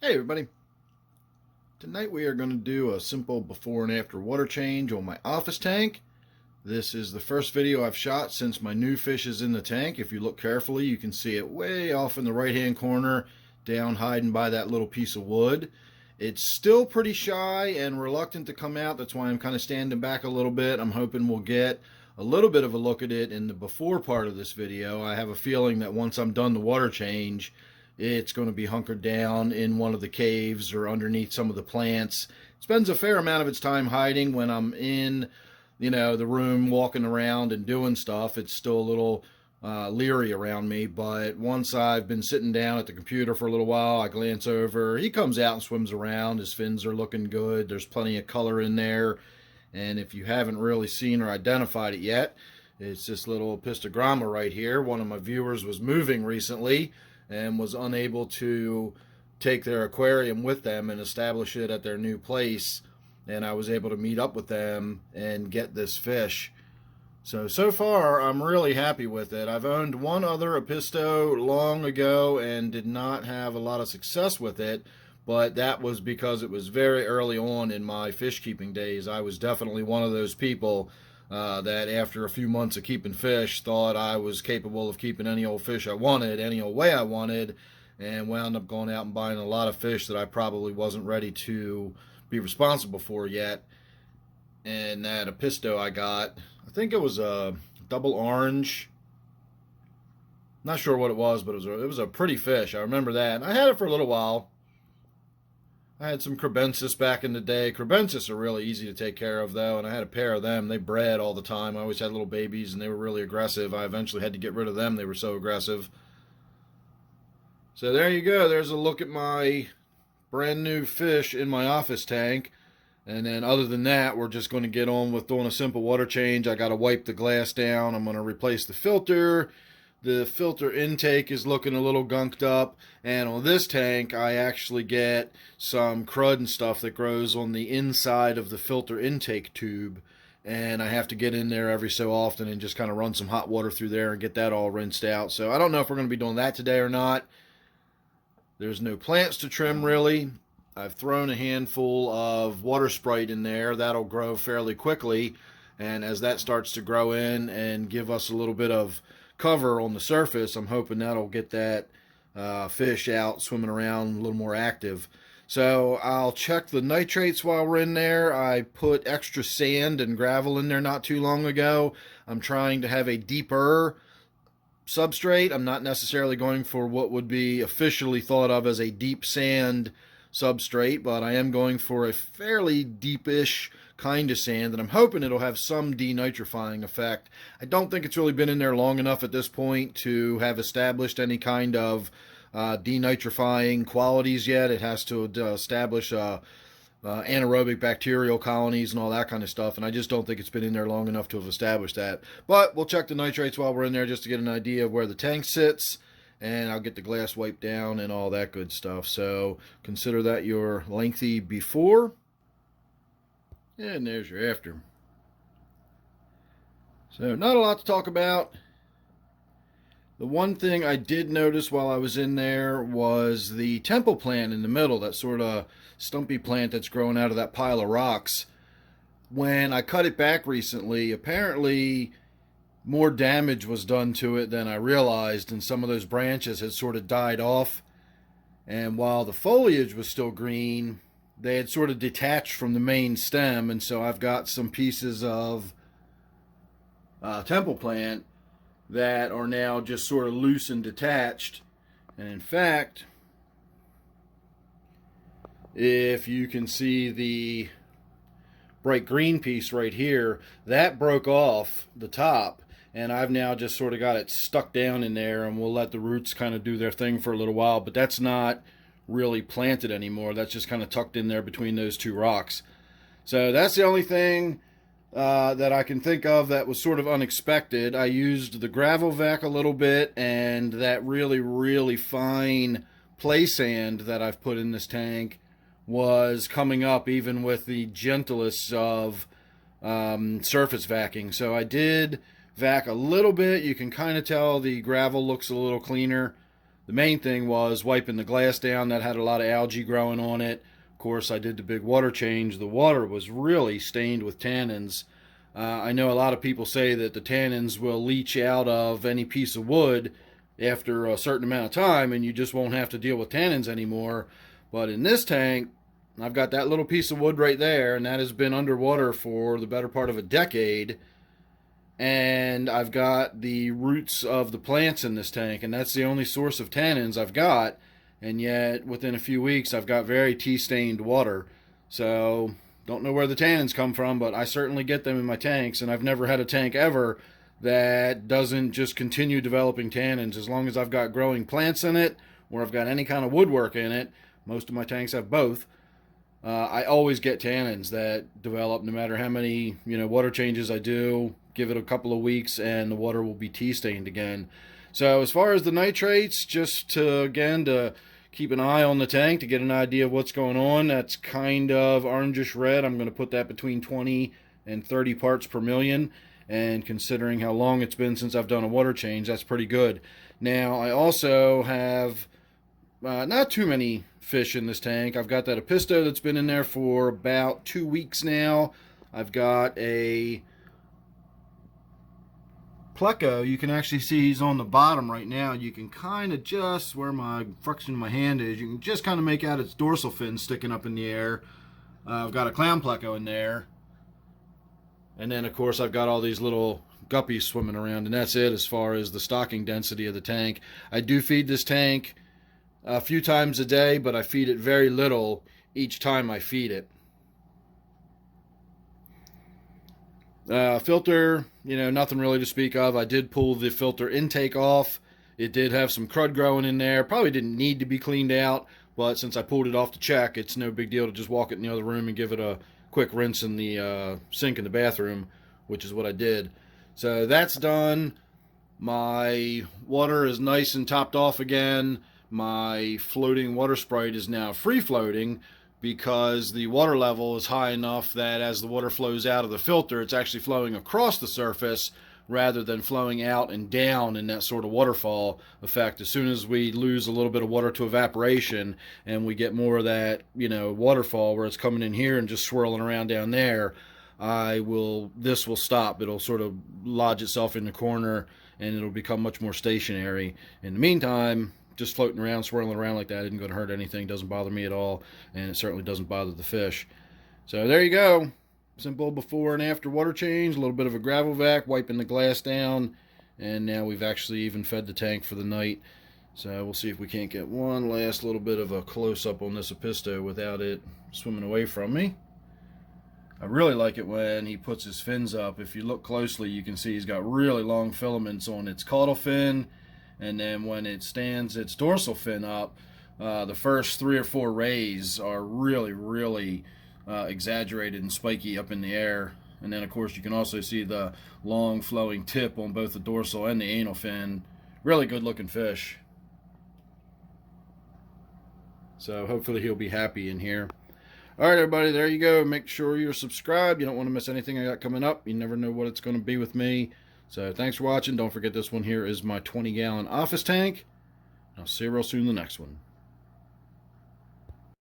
Hey everybody, tonight we are going to do a simple before and after water change on my office tank. This is the first video I've shot since my new fish is in the tank. If you look carefully, you can see it way off in the right hand corner, down hiding by that little piece of wood. It's still pretty shy and reluctant to come out. That's why I'm kind of standing back a little bit. I'm hoping we'll get a little bit of a look at it in the before part of this video. I have a feeling that once I'm done the water change, it's going to be hunkered down in one of the caves or underneath some of the plants. It spends a fair amount of its time hiding when I'm in, the room walking around and doing stuff. It's still a little leery around me, but once I've been sitting down at the computer for a little while, I glance over. He comes out and swims around. His fins are looking good. There's plenty of color in there. And if you haven't really seen or identified it yet, it's this little pistogramma right here. One of my viewers was moving recently and was unable to take their aquarium with them and establish it at their new place, and I was able to meet up with them and get this fish. So far I'm really happy with it. I've owned one other Apisto long ago and did not have a lot of success with it, but that was because it was very early on in my fish keeping days. I was definitely one of those people that after a few months of keeping fish thought I was capable of keeping any old fish I wanted, any old way I wanted, and wound up going out and buying a lot of fish that I probably wasn't ready to be responsible for yet. And that Apisto I got, I think it was a double orange. Not sure what it was, but it was a pretty fish. I remember that. And I had it for a little while. I had some crebensis back in the day. Crebensis are really easy to take care of, though, and I had a pair of them. They bred all the time. I always had little babies, and they were really aggressive. I eventually had to get rid of them. They were so aggressive. So there you go. There's a look at my brand new fish in my office tank. And then other than that, we're just going to get on with doing a simple water change. I got to wipe the glass down. I'm going to replace the filter. The filter intake is looking a little gunked up, and on this tank I actually get some crud and stuff that grows on the inside of the filter intake tube, and I have to get in there every so often and just kind of run some hot water through there and get that all rinsed out. So I don't know if we're going to be doing that today or not. There's no plants to trim really. I've thrown a handful of water sprite in there. That'll grow fairly quickly, and as that starts to grow in and give us a little bit of cover on the surface, I'm hoping that'll get that fish out swimming around a little more active. So I'll check the nitrates while we're in there. I put extra sand and gravel in there not too long ago. I'm trying to have a deeper substrate. I'm not necessarily going for what would be officially thought of as a deep sand substrate, but I am going for a fairly deepish kind of sand, and I'm hoping it'll have some denitrifying effect. I don't think it's really been in there long enough at this point to have established any kind of denitrifying qualities yet. It has to establish anaerobic bacterial colonies and all that kind of stuff, and I just don't think it's been in there long enough to have established that. But we'll check the nitrates while we're in there just to get an idea of where the tank sits, and I'll get the glass wiped down and all that good stuff. So consider that your lengthy before. And there's your after. So not a lot to talk about. The one thing I did notice while I was in there was the temple plant in the middle, that sort of stumpy plant that's growing out of that pile of rocks. When I cut it back recently, apparently more damage was done to it than I realized, and some of those branches had sort of died off. And while the foliage was still green, they had sort of detached from the main stem, and so I've got some pieces of temple plant that are now just sort of loose and detached. And in fact, if you can see the bright green piece right here, that broke off the top, and I've now just sort of got it stuck down in there, and we'll let the roots kind of do their thing for a little while. But that's not really planted anymore. That's just kind of tucked in there between those two rocks. So that's the only thing that I can think of that was sort of unexpected. I used the gravel vac a little bit, and that really, really fine play sand that I've put in this tank was coming up even with the gentlest of surface vacuuming. So I did vac a little bit. You can kind of tell the gravel looks a little cleaner The main thing was wiping the glass down. That had a lot of algae growing on it. Of course, I did the big water change. The water was really stained with tannins. I know a lot of people say that the tannins will leach out of any piece of wood after a certain amount of time, and you just won't have to deal with tannins anymore. But in this tank, I've got that little piece of wood right there, and that has been underwater for the better part of a decade. And I've got the roots of the plants in this tank, and that's the only source of tannins I've got. And yet, within a few weeks, I've got very tea-stained water. So, don't know where the tannins come from, but I certainly get them in my tanks, and I've never had a tank ever that doesn't just continue developing tannins. As long as I've got growing plants in it, or I've got any kind of woodwork in it, most of my tanks have both, I always get tannins that develop no matter how many water changes I do. Give it a couple of weeks and the water will be tea stained again. So as far as the nitrates, just to keep an eye on the tank to get an idea of what's going on. That's kind of orangish red. I'm going to put that between 20 and 30 parts per million. And considering how long it's been since I've done a water change, that's pretty good. Now I also have not too many fish in this tank. I've got that Apisto that's been in there for about 2 weeks now. I've got a Pleco. You can actually see he's on the bottom right now. You can kind of just, where my fraction of my hand is, you can just kind of make out its dorsal fin sticking up in the air. I've got a clown Pleco in there. And then, of course, I've got all these little guppies swimming around, and that's it as far as the stocking density of the tank. I do feed this tank a few times a day, but I feed it very little each time I feed it. Filter, nothing really to speak of. I did pull the filter intake off. It did have some crud growing in there. Probably didn't need to be cleaned out, but since I pulled it off to check, it's no big deal to just walk it in the other room and give it a quick rinse in the sink in the bathroom, which is what I did. So that's done. My water is nice and topped off again. My floating water sprite is now free floating because the water level is high enough that as the water flows out of the filter, it's actually flowing across the surface rather than flowing out and down in that sort of waterfall effect. As soon as we lose a little bit of water to evaporation and we get more of that, waterfall where it's coming in here and just swirling around down there, this will stop. It'll sort of lodge itself in the corner and it'll become much more stationary. In the meantime, just floating around, swirling around like that isn't going to hurt anything. Doesn't bother me at all, and it certainly doesn't bother the fish. So there you go. Simple before and after water change. A little bit of a gravel vac, wiping the glass down, and now we've actually even fed the tank for the night. So we'll see if we can't get one last little bit of a close-up on this Apisto without it swimming away from me. I really like it when he puts his fins up. If you look closely, you can see he's got really long filaments on its caudal fin. And then when it stands its dorsal fin up, the first 3 or 4 rays are really, really exaggerated and spiky up in the air. And then, of course, you can also see the long flowing tip on both the dorsal and the anal fin. Really good looking fish. So hopefully he'll be happy in here. All right, everybody, there you go. Make sure you're subscribed. You don't want to miss anything I got coming up. You never know what it's going to be with me. So thanks for watching. Don't forget this one here is my 20-gallon office tank. I'll see you real soon in the next one.